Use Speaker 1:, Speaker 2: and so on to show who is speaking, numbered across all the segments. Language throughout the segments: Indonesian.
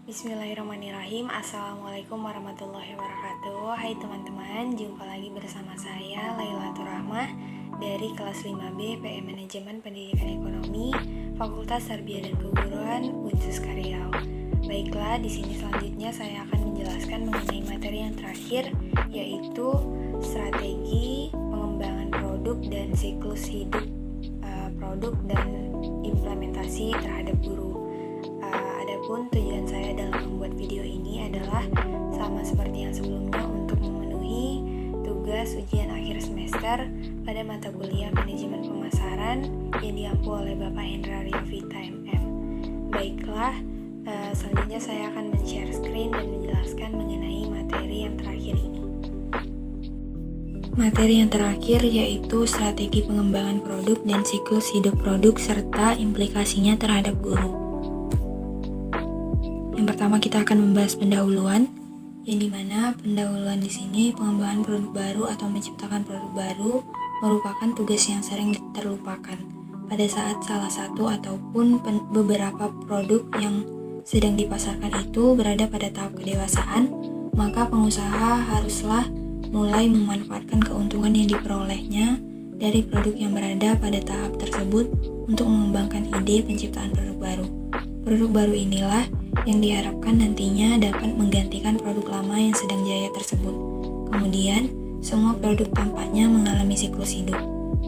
Speaker 1: Bismillahirrahmanirrahim. Assalamualaikum warahmatullahi wabarakatuh. Hai teman-teman, jumpa lagi bersama saya Lailatul Rahmah dari kelas 5B PM Manajemen Pendidikan Ekonomi Fakultas Tarbiyah dan Keguruan Unsus Riau. Baiklah, di sini selanjutnya saya akan menjelaskan mengenai materi yang terakhir, yaitu strategi pengembangan produk dan siklus hidup produk dan implementasi terhadap guru. Adapun tujuan saya dalam membuat video ini adalah sama seperti yang sebelumnya, untuk memenuhi tugas ujian akhir semester pada mata kuliah Manajemen Pemasaran yang diampu oleh Bapak Hendra Riavita MM. Baiklah, selanjutnya saya akan men-share screen dan menjelaskan mengenai materi yang terakhir ini. Materi yang terakhir yaitu strategi pengembangan produk dan siklus hidup produk serta implikasinya terhadap guru. Yang pertama kita akan membahas pendahuluan, yang dimana pendahuluan di sini pengembangan produk baru atau menciptakan produk baru merupakan tugas yang sering terlupakan pada saat salah satu ataupun beberapa produk yang sedang dipasarkan itu berada pada tahap kedewasaan. Maka pengusaha haruslah mulai memanfaatkan keuntungan yang diperolehnya dari produk yang berada pada tahap tersebut untuk mengembangkan ide penciptaan produk baru. Produk baru inilah yang diharapkan nantinya dapat menggantikan produk lama yang sedang jaya tersebut. Kemudian, semua produk tampaknya mengalami siklus hidup.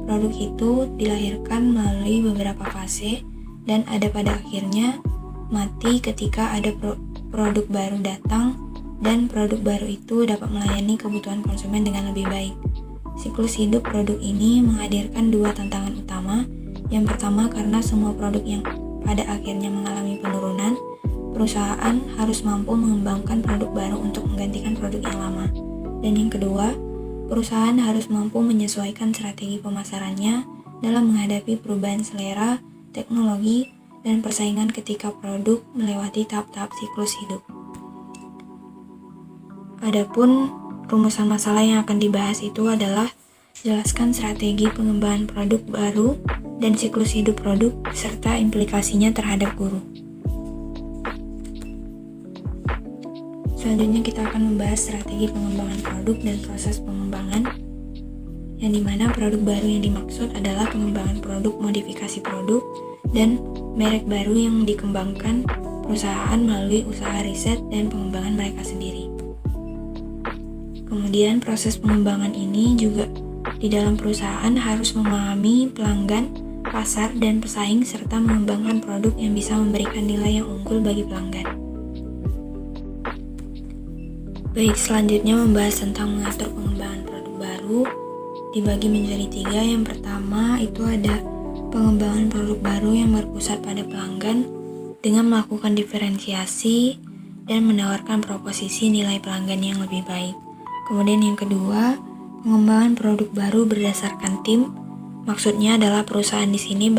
Speaker 1: Produk itu dilahirkan melalui beberapa fase dan ada pada akhirnya mati ketika ada produk baru datang, dan produk baru itu dapat melayani kebutuhan konsumen dengan lebih baik. Siklus hidup produk ini menghadirkan dua tantangan utama. Yang pertama, karena semua produk yang pada akhirnya mengalami penurunan, perusahaan harus mampu mengembangkan produk baru untuk menggantikan produk yang lama. Dan yang kedua, perusahaan harus mampu menyesuaikan strategi pemasarannya dalam menghadapi perubahan selera, teknologi, dan persaingan ketika produk melewati tahap-tahap siklus hidup. Adapun rumusan masalah yang akan dibahas itu adalah jelaskan strategi pengembangan produk baru dan siklus hidup produk serta implikasinya terhadap guru. Selanjutnya kita akan membahas strategi pengembangan produk dan proses pengembangan, yang dimana produk baru yang dimaksud adalah pengembangan produk, modifikasi produk, dan merek baru yang dikembangkan perusahaan melalui usaha riset dan pengembangan mereka sendiri. Kemudian proses pengembangan ini juga di dalam perusahaan harus memahami pelanggan, pasar, dan pesaing serta mengembangkan produk yang bisa memberikan nilai yang unggul bagi pelanggan. Baik, selanjutnya membahas tentang mengatur pengembangan produk baru dibagi menjadi 3. Yang pertama itu ada pengembangan produk baru yang berpusat pada pelanggan dengan melakukan diferensiasi dan menawarkan proposisi nilai pelanggan yang lebih baik. Kemudian yang kedua, pengembangan produk baru berdasarkan tim. Maksudnya adalah perusahaan di sini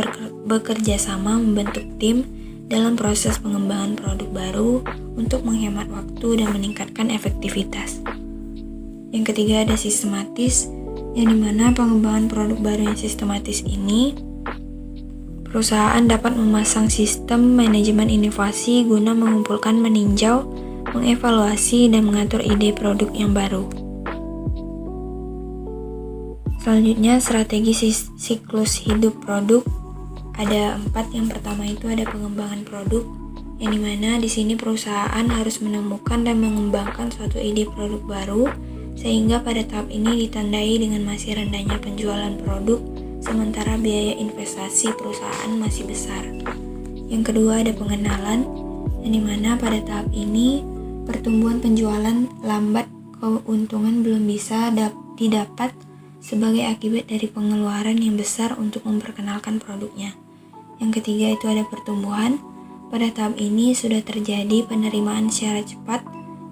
Speaker 1: bekerja sama membentuk tim dalam proses pengembangan produk baru untuk menghemat waktu dan meningkatkan efektivitas. Yang ketiga ada sistematis, yang dimana pengembangan produk baru yang sistematis ini perusahaan dapat memasang sistem manajemen inovasi guna mengumpulkan, meninjau, mengevaluasi, dan mengatur ide produk yang baru. Selanjutnya strategi siklus hidup produk ada 4. Yang pertama itu ada pengembangan produk, yang dimana di sini perusahaan harus menemukan dan mengembangkan suatu ide produk baru sehingga pada tahap ini ditandai dengan masih rendahnya penjualan produk sementara biaya investasi perusahaan masih besar. Yang kedua ada pengenalan, yang dimana pada tahap ini pertumbuhan penjualan lambat, keuntungan belum bisa didapat sebagai akibat dari pengeluaran yang besar untuk memperkenalkan produknya. Yang ketiga itu ada pertumbuhan. Pada tahap ini sudah terjadi penerimaan secara cepat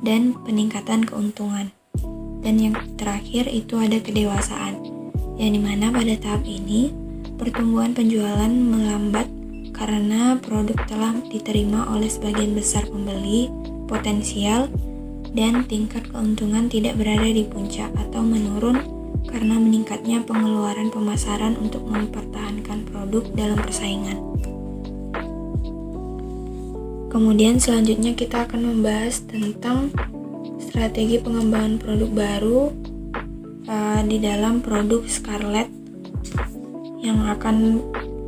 Speaker 1: dan peningkatan keuntungan. Dan yang terakhir itu ada kedewasaan, yang dimana pada tahap ini pertumbuhan penjualan melambat karena produk telah diterima oleh sebagian besar pembeli potensial dan tingkat keuntungan tidak berada di puncak atau menurun karena meningkatnya pengeluaran pemasaran untuk mempertahankan produk dalam persaingan. Kemudian selanjutnya kita akan membahas tentang strategi pengembangan produk baru di dalam produk Scarlett. Yang akan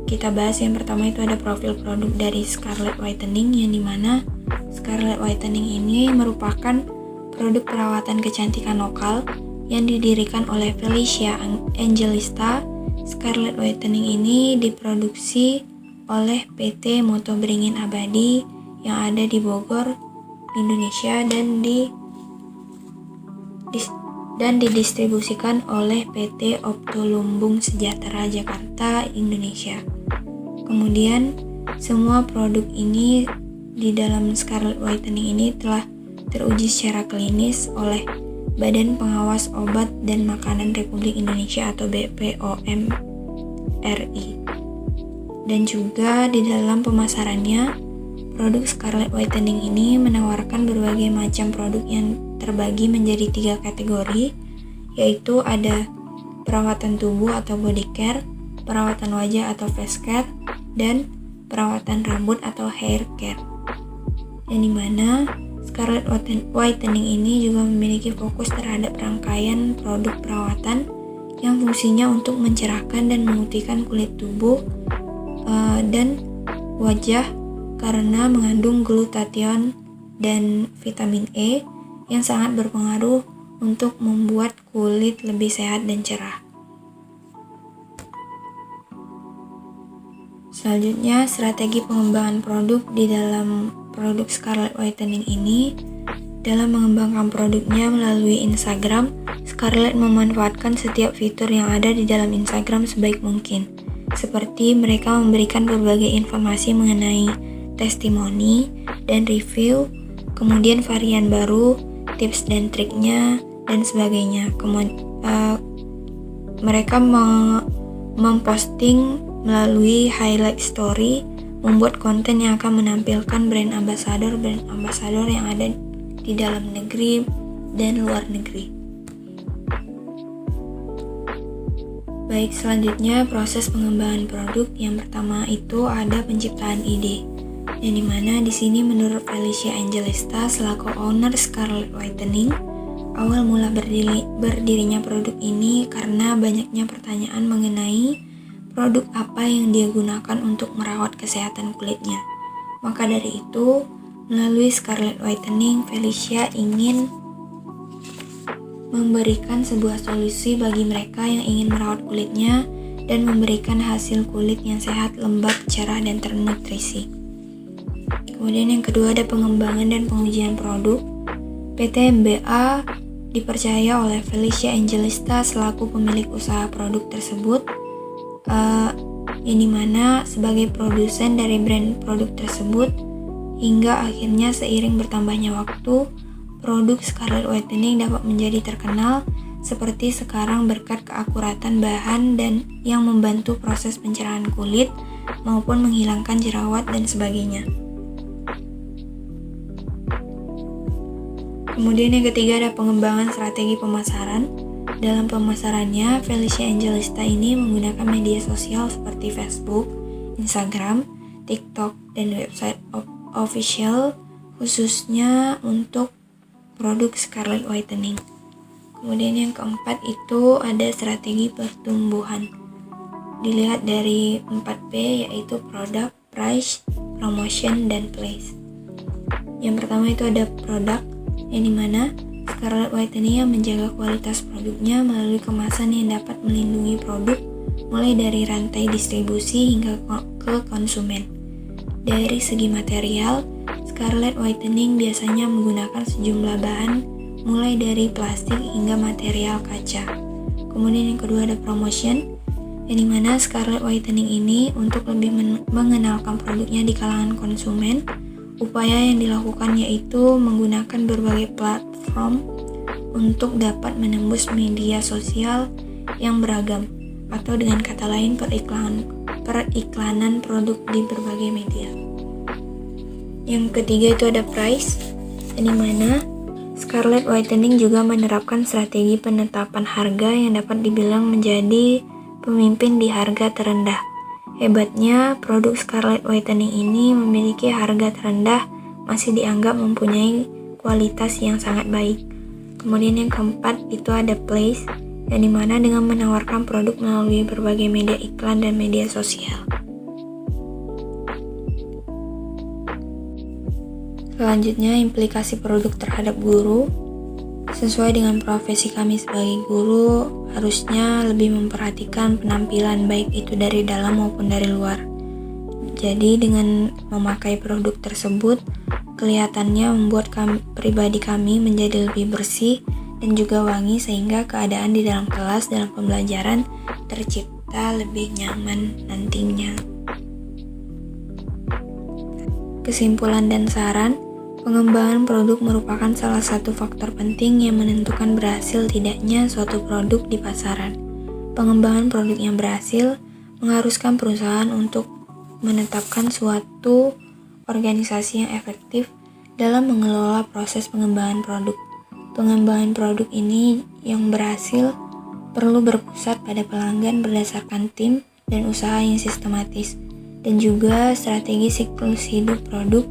Speaker 1: kita bahas yang pertama itu ada profil produk dari Scarlett Whitening, yang dimana Scarlett Whitening ini merupakan produk perawatan kecantikan lokal yang didirikan oleh Felicia Angelista. Scarlett Whitening ini diproduksi oleh PT Moto Beringin Abadi yang ada di Bogor, Indonesia, dan didistribusikan oleh PT Opto Lumbung Sejahtera Jakarta, Indonesia. Kemudian semua produk ini di dalam Scarlett Whitening ini telah teruji secara klinis oleh Badan Pengawas Obat dan Makanan Republik Indonesia atau BPOM RI. Dan juga di dalam pemasarannya, produk Scarlett Whitening ini menawarkan berbagai macam produk yang terbagi menjadi 3 kategori, yaitu ada perawatan tubuh atau body care, perawatan wajah atau face care, dan perawatan rambut atau hair care. Yang dimana Scarlett Whitening ini juga memiliki fokus terhadap rangkaian produk perawatan yang fungsinya untuk mencerahkan dan memutihkan kulit tubuh dan wajah karena mengandung glutathione dan vitamin E yang sangat berpengaruh untuk membuat kulit lebih sehat dan cerah. Selanjutnya, strategi pengembangan produk di dalam produk Scarlett Whitening ini. Dalam mengembangkan produknya melalui Instagram, Scarlett memanfaatkan setiap fitur yang ada di dalam Instagram sebaik mungkin, seperti mereka memberikan berbagai informasi mengenai testimoni dan review, kemudian varian baru, tips dan triknya, dan sebagainya. Mereka memposting melalui highlight story, membuat konten yang akan menampilkan brand ambassador yang ada di dalam negeri dan luar negeri. Baik, selanjutnya proses pengembangan produk. Yang pertama itu ada penciptaan ide, yang dimana di sini menurut Felicia Angelista selaku owner Scarlett Whitening, awal mula berdirinya produk ini karena banyaknya pertanyaan mengenai produk apa yang dia gunakan untuk merawat kesehatan kulitnya. Maka dari itu, melalui Scarlett Whitening, Felicia ingin memberikan sebuah solusi bagi mereka yang ingin merawat kulitnya dan memberikan hasil kulit yang sehat, lembab, cerah, dan ternutrisi. Kemudian yang kedua ada pengembangan dan pengujian produk. PT MBA dipercaya oleh Felicia Angelista selaku pemilik usaha produk tersebut, yang dimana sebagai produsen dari brand produk tersebut, hingga akhirnya seiring bertambahnya waktu, produk Scarlett Whitening dapat menjadi terkenal seperti sekarang berkat keakuratan bahan dan yang membantu proses pencerahan kulit maupun menghilangkan jerawat dan sebagainya. Kemudian yang ketiga ada pengembangan strategi pemasaran. Dalam pemasarannya, Felicia Angelista ini menggunakan media sosial seperti Facebook, Instagram, TikTok, dan website official khususnya untuk produk Scarlett Whitening. Kemudian yang keempat itu ada strategi pertumbuhan. Dilihat dari 4P, yaitu product, price, promotion, dan place. Yang pertama itu ada produk, yang dimana Scarlett Whitening yang menjaga kualitas produknya melalui kemasan yang dapat melindungi produk mulai dari rantai distribusi hingga ke konsumen. Dari segi material, Scarlett Whitening biasanya menggunakan sejumlah bahan mulai dari plastik hingga material kaca. Kemudian yang kedua ada promotion, yang dimana Scarlett Whitening ini untuk lebih mengenalkan produknya di kalangan konsumen. Upaya yang dilakukan yaitu menggunakan berbagai platform untuk dapat menembus media sosial yang beragam, atau dengan kata lain periklanan produk di berbagai media. Yang ketiga itu ada price, di mana Scarlett Whitening juga menerapkan strategi penetapan harga yang dapat dibilang menjadi pemimpin di harga terendah. Hebatnya, produk Scarlett Whitening ini memiliki harga terendah masih dianggap mempunyai kualitas yang sangat baik. Kemudian yang keempat itu ada place, yang dimana dengan menawarkan produk melalui berbagai media iklan dan media sosial. Selanjutnya, implikasi produk terhadap guru. Sesuai dengan profesi kami sebagai guru, harusnya lebih memperhatikan penampilan baik itu dari dalam maupun dari luar. Jadi dengan memakai produk tersebut, kelihatannya membuat pribadi kami menjadi lebih bersih dan juga wangi sehingga keadaan di dalam kelas dalam pembelajaran tercipta lebih nyaman nantinya. Kesimpulan dan saran, pengembangan produk merupakan salah satu faktor penting yang menentukan berhasil tidaknya suatu produk di pasaran. Pengembangan produk yang berhasil mengharuskan perusahaan untuk menetapkan suatu organisasi yang efektif dalam mengelola proses pengembangan produk. Pengembangan produk ini yang berhasil perlu berpusat pada pelanggan berdasarkan tim dan usaha yang sistematis, dan juga strategi siklus hidup produk.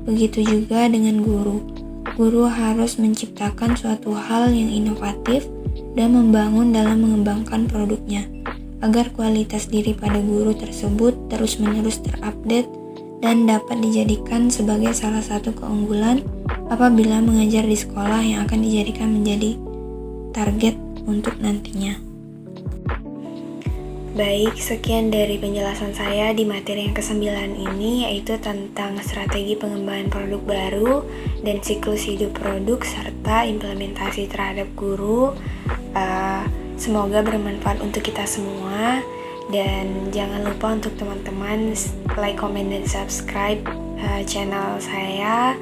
Speaker 1: Begitu juga dengan guru. Guru harus menciptakan suatu hal yang inovatif dan membangun dalam mengembangkan produknya, agar kualitas diri pada guru tersebut terus-menerus terupdate dan dapat dijadikan sebagai salah satu keunggulan apabila mengajar di sekolah yang akan dijadikan menjadi target untuk nantinya. Baik, sekian dari penjelasan saya di materi yang ke-9 ini, yaitu tentang strategi pengembangan produk baru dan siklus hidup produk serta implementasi terhadap guru. Semoga bermanfaat untuk kita semua, dan jangan lupa untuk teman-teman like, comment, dan subscribe channel saya.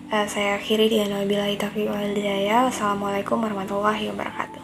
Speaker 1: Saya akhiri dengan wabillahi taufiq wal hidayah. Wassalamualaikum warahmatullahi wabarakatuh.